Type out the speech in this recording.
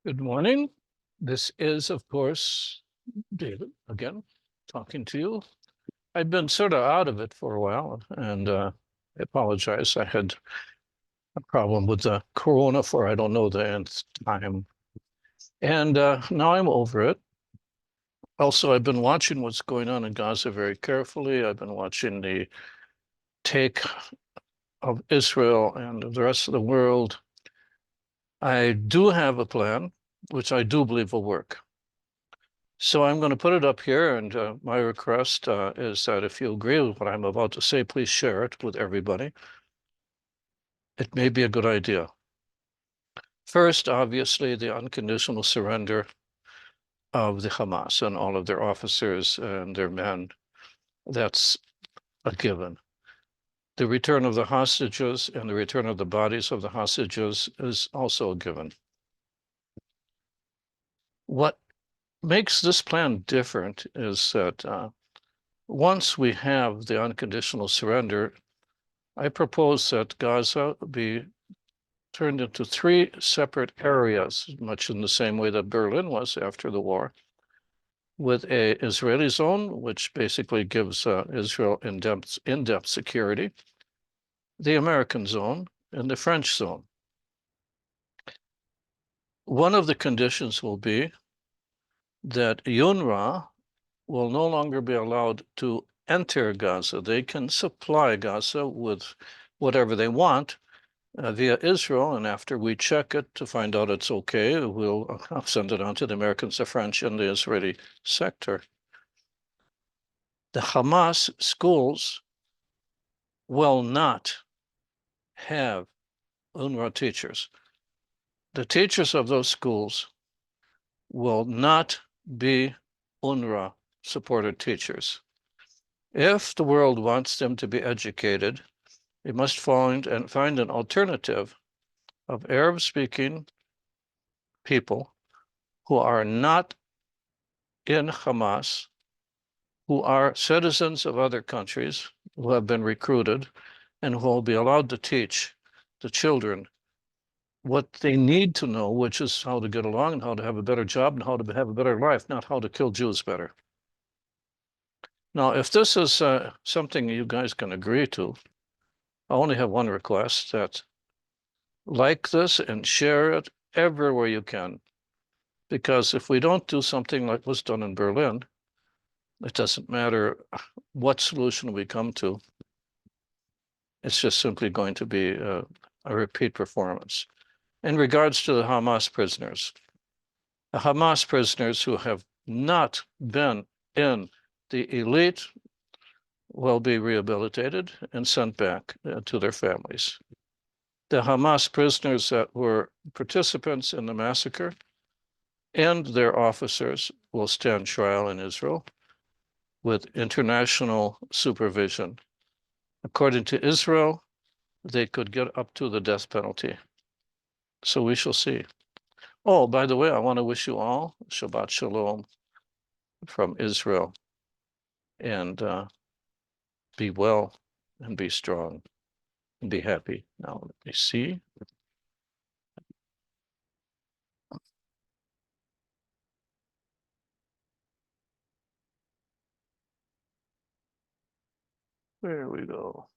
Good morning. This is, of course, David again, talking to you. I've been sort of out of it for a while, and I apologize. I had a problem with the corona for I don't know the nth time. And now I'm over it. Also, I've been watching what's going on in Gaza very carefully. I've been watching the take of Israel and the rest of the world. I do have a plan, which I do believe will work. So I'm going to put it up here, and my request is that if you agree with what I'm about to say, please share it with everybody. It may be a good idea. First, obviously, the unconditional surrender of the Hamas and all of their officers and their men. That's a given. The return of the hostages and the return of the bodies of the hostages is also a given. What makes this plan different is that once we have the unconditional surrender, I propose that Gaza be turned into three separate areas, much in the same way that Berlin was after the war, with a Israeli zone, which basically gives Israel in-depth security, the American zone, and the French zone. One of the conditions will be that UNRWA will no longer be allowed to enter Gaza. They can supply Gaza with whatever they want, via Israel, and after we check it to find out it's okay, we'll send it on to the Americans, the French, and the Israeli sector. The Hamas schools will not have UNRWA teachers. The teachers of those schools will not be UNRWA supported teachers. If the world wants them to be educated, they must find an alternative of Arab-speaking people who are not in Hamas, who are citizens of other countries, who have been recruited, and who will be allowed to teach the children what they need to know, which is how to get along and how to have a better job and how to have a better life, not how to kill Jews better. Now, if this is something you guys can agree to, I only have one request: that like this and share it everywhere you can. Because if we don't do something like was done in Berlin, it doesn't matter what solution we come to. It's just simply going to be a repeat performance. In regards to the Hamas prisoners who have not been in the elite will be rehabilitated and sent back to their families. The Hamas prisoners that were participants in the massacre and their officers will stand trial in Israel with international supervision. According to Israel, they could get up to the death penalty. So we shall see. Oh, by the way, I want to wish you all Shabbat Shalom from Israel, and be well and be strong and be happy. Now, let me see. There we go.